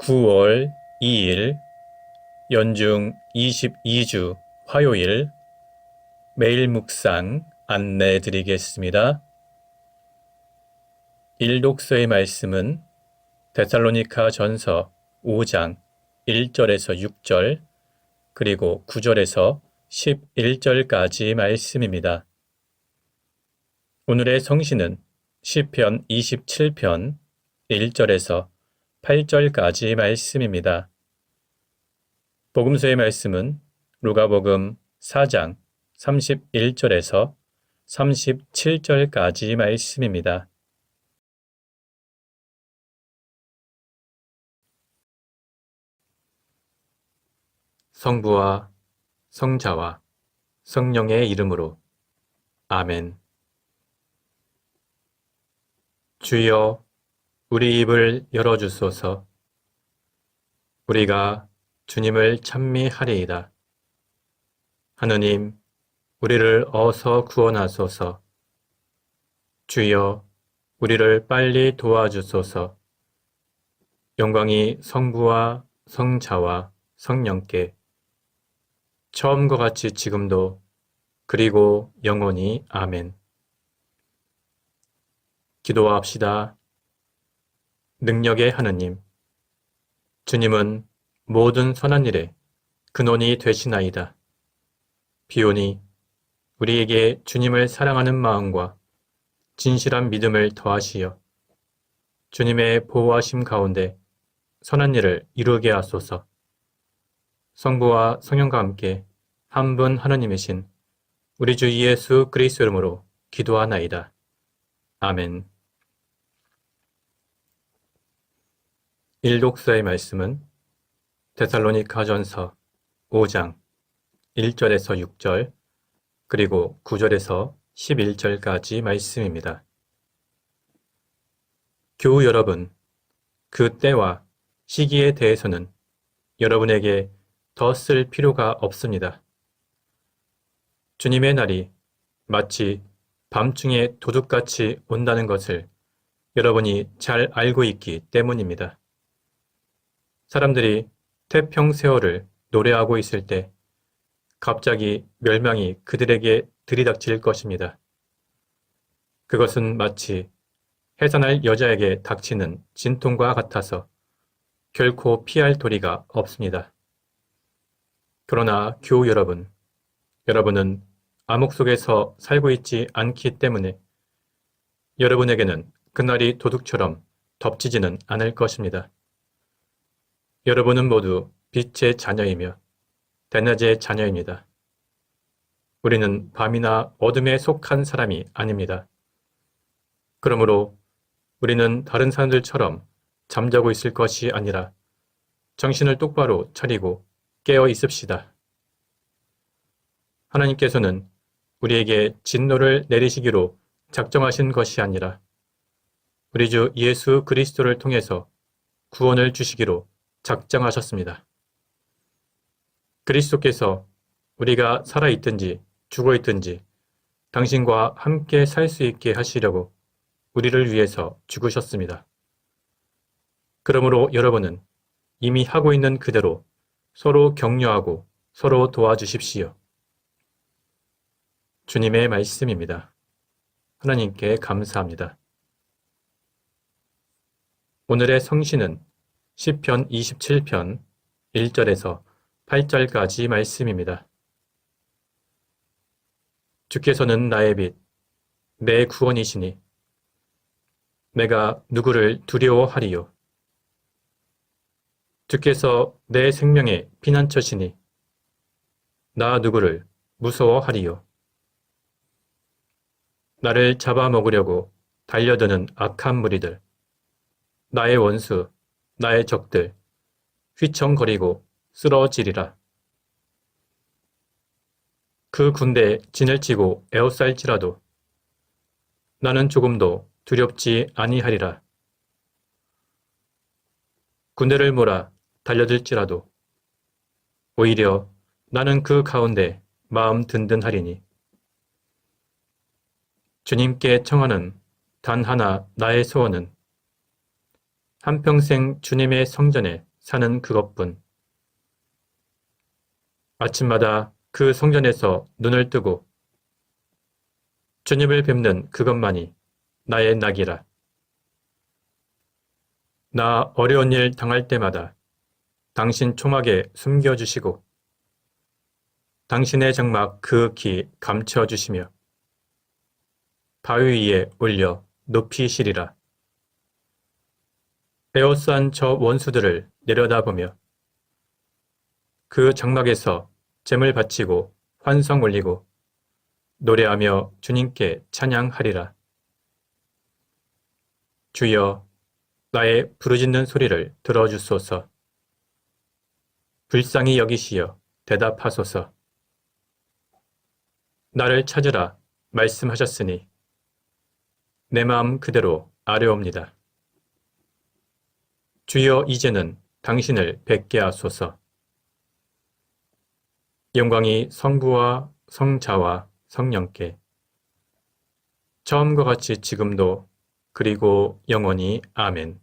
9월 2일 연중 22주 화요일 매일 묵상 안내해 드리겠습니다. 일독서의 말씀은 데살로니가 전서 5장 1절에서 6절 그리고 9절에서 11절까지 말씀입니다. 오늘의 성시는 시편 27편 1절에서 8절까지 말씀입니다. 복음서의 말씀은 루가복음 4장 31절에서 37절까지 말씀입니다. 성부와 성자와 성령의 이름으로 아멘. 주여 우리 입을 열어주소서. 우리가 주님을 찬미하리이다. 하느님, 우리를 어서 구원하소서. 주여, 우리를 빨리 도와주소서. 영광이 성부와 성자와 성령께 처음과 같이 지금도 그리고 영원히 아멘. 기도합시다. 능력의 하느님, 주님은 모든 선한 일에 근원이 되시나이다. 비오니 우리에게 주님을 사랑하는 마음과 진실한 믿음을 더하시어 주님의 보호하심 가운데 선한 일을 이루게 하소서. 성부와 성령과 함께 한 분 하느님이신 우리 주 예수 그리스도 이름으로 기도하나이다. 아멘. 일독서의 말씀은 데살로니가 전서 5장 1절에서 6절 그리고 9절에서 11절까지 말씀입니다. 교우 여러분, 그 때와 시기에 대해서는 여러분에게 더 쓸 필요가 없습니다. 주님의 날이 마치 밤중에 도둑같이 온다는 것을 여러분이 잘 알고 있기 때문입니다. 사람들이 태평세월을 노래하고 있을 때 갑자기 멸망이 그들에게 들이닥칠 것입니다. 그것은 마치 해산할 여자에게 닥치는 진통과 같아서 결코 피할 도리가 없습니다. 그러나 교우 여러분, 여러분은 암흑 속에서 살고 있지 않기 때문에 여러분에게는 그날이 도둑처럼 덮치지는 않을 것입니다. 여러분은 모두 빛의 자녀이며 대낮의 자녀입니다. 우리는 밤이나 어둠에 속한 사람이 아닙니다. 그러므로 우리는 다른 사람들처럼 잠자고 있을 것이 아니라 정신을 똑바로 차리고 깨어 있읍시다. 하나님께서는 우리에게 진노를 내리시기로 작정하신 것이 아니라 우리 주 예수 그리스도를 통해서 구원을 주시기로 작정하셨습니다. 그리스도께서 우리가 살아있든지 죽어있든지 당신과 함께 살 수 있게 하시려고 우리를 위해서 죽으셨습니다. 그러므로 여러분은 이미 하고 있는 그대로 서로 격려하고 서로 도와주십시오. 주님의 말씀입니다. 하나님께 감사합니다. 오늘의 성시는 시편 27편 1절에서 8절까지 말씀입니다. 주께서는 나의 빛, 내 구원이시니 내가 누구를 두려워하리요. 주께서 내 생명의 피난처시니 나 누구를 무서워하리요. 나를 잡아먹으려고 달려드는 악한 무리들, 나의 원수, 나의 적들, 휘청거리고 쓰러지리라. 그 군대에 진을 치고 에워쌀지라도 나는 조금도 두렵지 아니하리라. 군대를 몰아 달려들지라도 오히려 나는 그 가운데 마음 든든하리니 주님께 청하는 단 하나 나의 소원은 한평생 주님의 성전에 사는 그것뿐. 아침마다 그 성전에서 눈을 뜨고 주님을 뵙는 그것만이 나의 낙이라. 나 어려운 일 당할 때마다 당신 초막에 숨겨주시고 당신의 장막 그윽히 감춰주시며 바위 위에 올려 높이시리라. 에워싼 저 원수들을 내려다보며 그 장막에서 잼을 바치고 환성 올리고 노래하며 주님께 찬양하리라. 주여, 나의 부르짖는 소리를 들어주소서. 불쌍히 여기시어 대답하소서. 나를 찾으라 말씀하셨으니 내 마음 그대로 아뢰옵니다. 주여, 이제는 당신을 뵙게 하소서. 영광이 성부와 성자와 성령께 처음과 같이 지금도 그리고 영원히 아멘.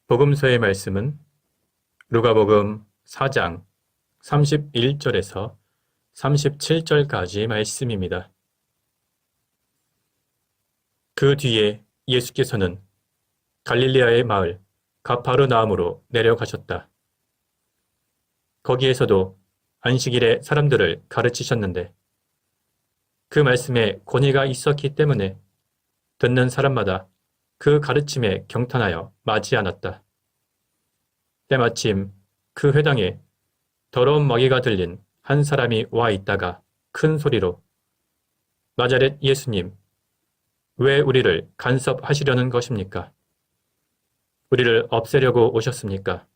복음서의 말씀은 루가복음 4장 31절에서 37절까지 말씀입니다. 그 뒤에 예수께서는 갈릴리아의 마을 가파르나움으로 내려가셨다. 거기에서도 안식일에 사람들을 가르치셨는데 그 말씀에 권위가 있었기 때문에 듣는 사람마다 그 가르침에 경탄하여 맞이 않았다. 때마침 그 회당에 더러운 마귀가 들린 한 사람이 와 있다가 큰 소리로 나자렛 예수님, 왜 우리를 간섭하시려는 것입니까? 우리를 없애려고 오셨습니까?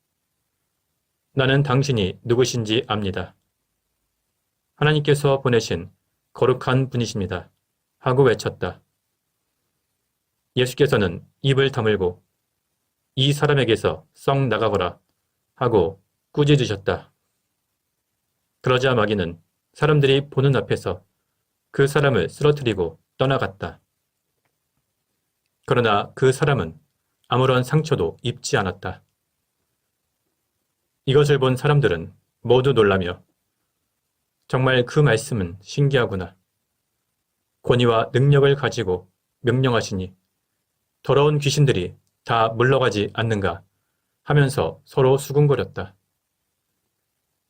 나는 당신이 누구신지 압니다. 하나님께서 보내신 거룩한 분이십니다. 하고 외쳤다. 예수께서는 입을 다물고 이 사람에게서 썩 나가거라 하고 꾸짖으셨다. 그러자 마귀는 사람들이 보는 앞에서 그 사람을 쓰러뜨리고 떠나갔다. 그러나 그 사람은 아무런 상처도 입지 않았다. 이것을 본 사람들은 모두 놀라며 정말 그 말씀은 신기하구나. 권위와 능력을 가지고 명령하시니 더러운 귀신들이 다 물러가지 않는가 하면서 서로 수군거렸다.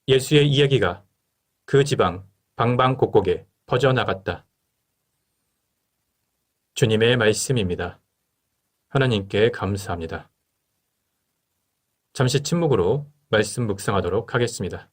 예수의 이야기가 그 지방 방방곡곡에 퍼져나갔다. 주님의 말씀입니다. 하나님께 감사합니다. 잠시 침묵으로 말씀 묵상하도록 하겠습니다.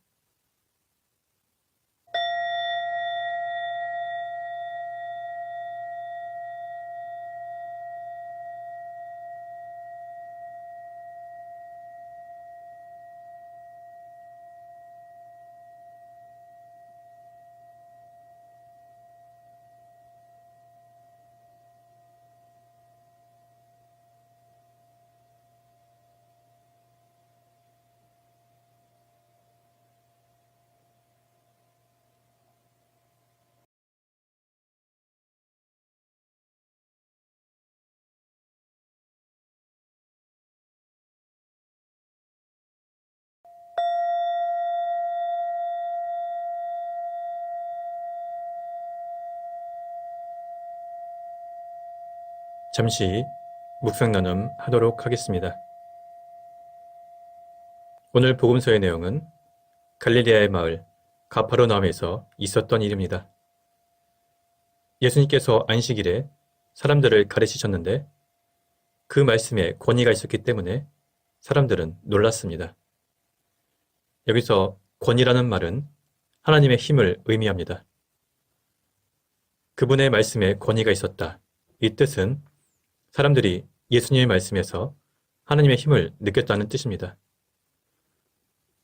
잠시 묵상 나눔 하도록 하겠습니다. 오늘 복음서의 내용은 갈릴리아의 마을 가파르나움에서 있었던 일입니다. 예수님께서 안식일에 사람들을 가르치셨는데 그 말씀에 권위가 있었기 때문에 사람들은 놀랐습니다. 여기서 권위라는 말은 하나님의 힘을 의미합니다. 그분의 말씀에 권위가 있었다. 이 뜻은 사람들이 예수님의 말씀에서 하나님의 힘을 느꼈다는 뜻입니다.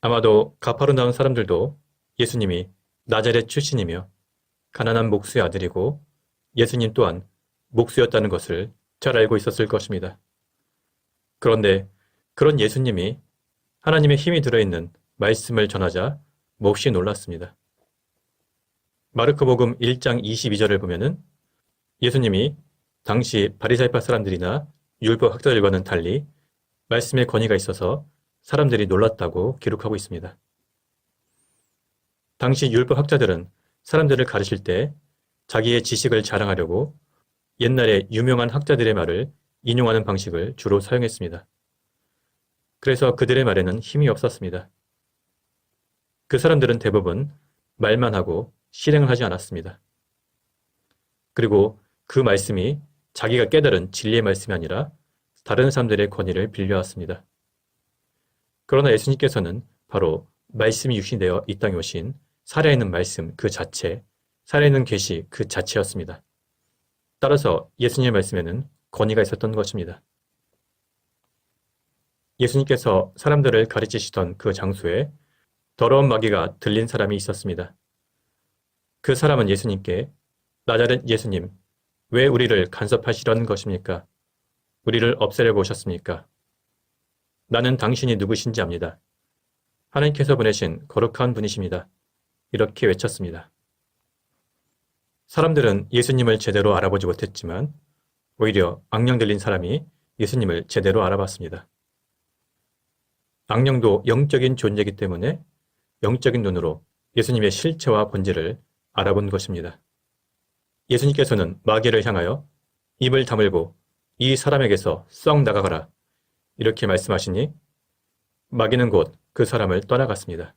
아마도 가파르나움 사람들도 예수님이 나자렛 출신이며 가난한 목수의 아들이고 예수님 또한 목수였다는 것을 잘 알고 있었을 것입니다. 그런데 그런 예수님이 하나님의 힘이 들어있는 말씀을 전하자 몹시 놀랐습니다. 마르코복음 1장 22절을 보면은 예수님이 당시 바리사이파 사람들이나 율법 학자들과는 달리 말씀의 권위가 있어서 사람들이 놀랐다고 기록하고 있습니다. 당시 율법학자들은 사람들을 가르칠 때 자기의 지식을 자랑하려고 옛날에 유명한 학자들의 말을 인용하는 방식을 주로 사용했습니다. 그래서 그들의 말에는 힘이 없었습니다. 그 사람들은 대부분 말만 하고 실행을 하지 않았습니다. 그리고 그 말씀이 자기가 깨달은 진리의 말씀이 아니라 다른 사람들의 권위를 빌려왔습니다. 그러나 예수님께서는 바로 말씀이 육신이 되어 이 땅에 오신 살아있는 말씀 그 자체, 살아있는 계시 그 자체였습니다. 따라서 예수님의 말씀에는 권위가 있었던 것입니다. 예수님께서 사람들을 가르치시던 그 장소에 더러운 마귀가 들린 사람이 있었습니다. 그 사람은 예수님께 나자렛 예수님, 왜 우리를 간섭하시려는 것입니까? 우리를 없애려고 오셨습니까? 나는 당신이 누구신지 압니다. 하나님께서 보내신 거룩한 분이십니다. 이렇게 외쳤습니다. 사람들은 예수님을 제대로 알아보지 못했지만 오히려 악령 들린 사람이 예수님을 제대로 알아봤습니다. 악령도 영적인 존재이기 때문에 영적인 눈으로 예수님의 실체와 본질을 알아본 것입니다. 예수님께서는 마귀를 향하여 입을 다물고 이 사람에게서 썩 나가거라 이렇게 말씀하시니 마귀는 곧 그 사람을 떠나갔습니다.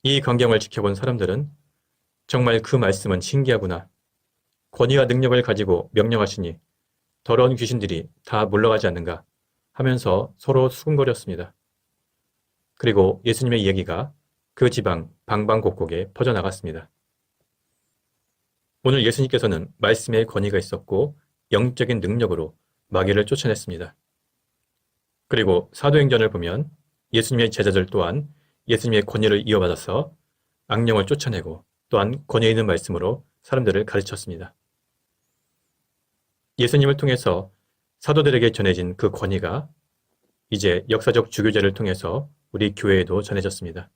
이 광경을 지켜본 사람들은 정말 그 말씀은 신기하구나. 권위와 능력을 가지고 명령하시니 더러운 귀신들이 다 물러가지 않는가 하면서 서로 수군거렸습니다. 그리고 예수님의 이야기가 그 지방 방방곡곡에 퍼져나갔습니다. 오늘 예수님께서는 말씀의 권위가 있었고 영적인 능력으로 마귀를 쫓아냈습니다. 그리고 사도행전을 보면 예수님의 제자들 또한 예수님의 권위를 이어받아서 악령을 쫓아내고 또한 권위 있는 말씀으로 사람들을 가르쳤습니다. 예수님을 통해서 사도들에게 전해진 그 권위가 이제 역사적 주교제를 통해서 우리 교회에도 전해졌습니다.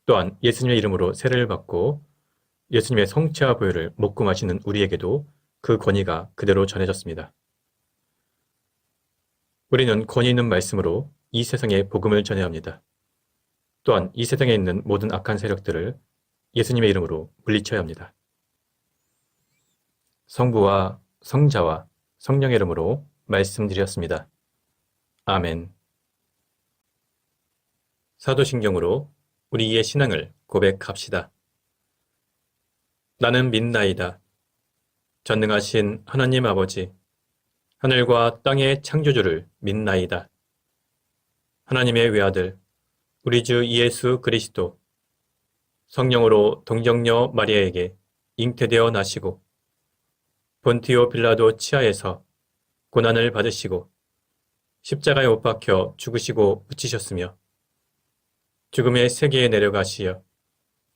또한 예수님의 이름으로 세례를 받고 예수님의 성체와 보혈을 목금하시는 우리에게도 그 권위가 그대로 전해졌습니다. 우리는 권위 있는 말씀으로 이 세상에 복음을 전해야 합니다. 또한 이 세상에 있는 모든 악한 세력들을 예수님의 이름으로 물리쳐야 합니다. 성부와 성자와 성령의 이름으로 말씀드렸습니다. 아멘. 사도신경으로 우리의 신앙을 고백합시다. 나는 믿나이다. 전능하신 하나님 아버지, 하늘과 땅의 창조주를 믿나이다. 하나님의 외아들, 우리 주 예수 그리스도, 성령으로 동정녀 마리아에게 잉태되어 나시고 본티오 빌라도 치하에서 고난을 받으시고 십자가에 못 박혀 죽으시고 묻히셨으며 죽음의 세계에 내려가시어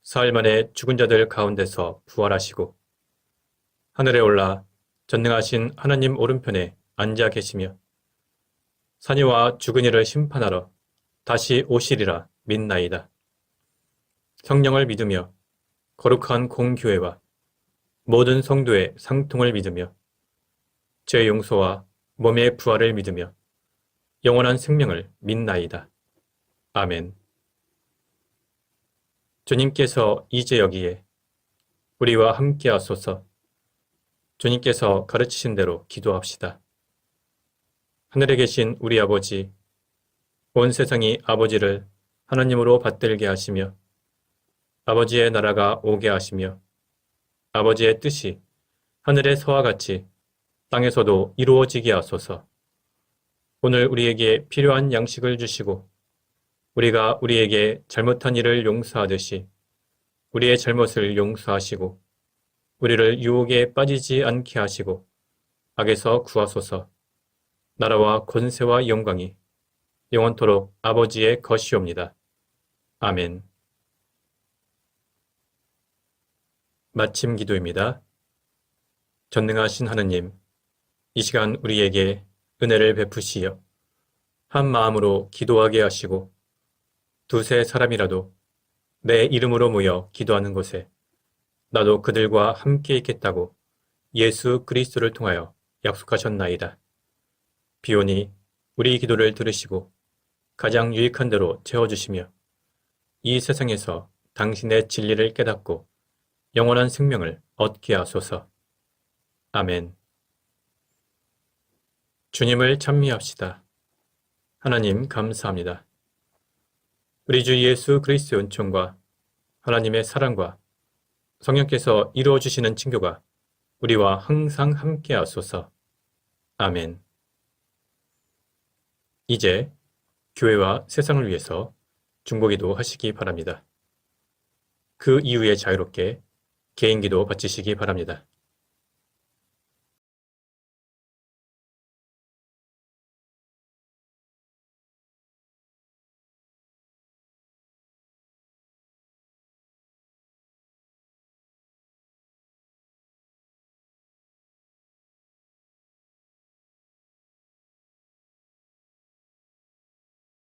사흘 만에 죽은 자들 가운데서 부활하시고 하늘에 올라 전능하신 하나님 오른편에 앉아 계시며 산이와 죽은 이를 심판하러 다시 오시리라 믿나이다. 성령을 믿으며 거룩한 공교회와 모든 성도의 상통을 믿으며 죄 용서와 몸의 부활을 믿으며 영원한 생명을 믿나이다. 아멘. 주님께서 이제 여기에 우리와 함께 하소서. 주님께서 가르치신 대로 기도합시다. 하늘에 계신 우리 아버지, 온 세상이 아버지를 하나님으로 받들게 하시며 아버지의 나라가 오게 하시며 아버지의 뜻이 하늘에서와 같이 땅에서도 이루어지게 하소서. 오늘 우리에게 필요한 양식을 주시고 우리가 우리에게 잘못한 일을 용서하듯이 우리의 잘못을 용서하시고 우리를 유혹에 빠지지 않게 하시고 악에서 구하소서. 나라와 권세와 영광이 영원토록 아버지의 것이옵니다. 아멘. 마침 기도입니다. 전능하신 하느님, 이 시간 우리에게 은혜를 베푸시어 한 마음으로 기도하게 하시고 두세 사람이라도 내 이름으로 모여 기도하는 곳에 나도 그들과 함께 있겠다고 예수 그리스도를 통하여 약속하셨나이다. 비오니 우리 기도를 들으시고 가장 유익한 대로 채워주시며 이 세상에서 당신의 진리를 깨닫고 영원한 생명을 얻게 하소서. 아멘. 주님을 찬미합시다. 하나님 감사합니다. 우리 주 예수 그리스도의 은총과 하나님의 사랑과 성령께서 이루어 주시는 친교가 우리와 항상 함께 하소서. 아멘. 이제 교회와 세상을 위해서 중보기도 하시기 바랍니다. 그 이후에 자유롭게 개인기도 바치시기 바랍니다.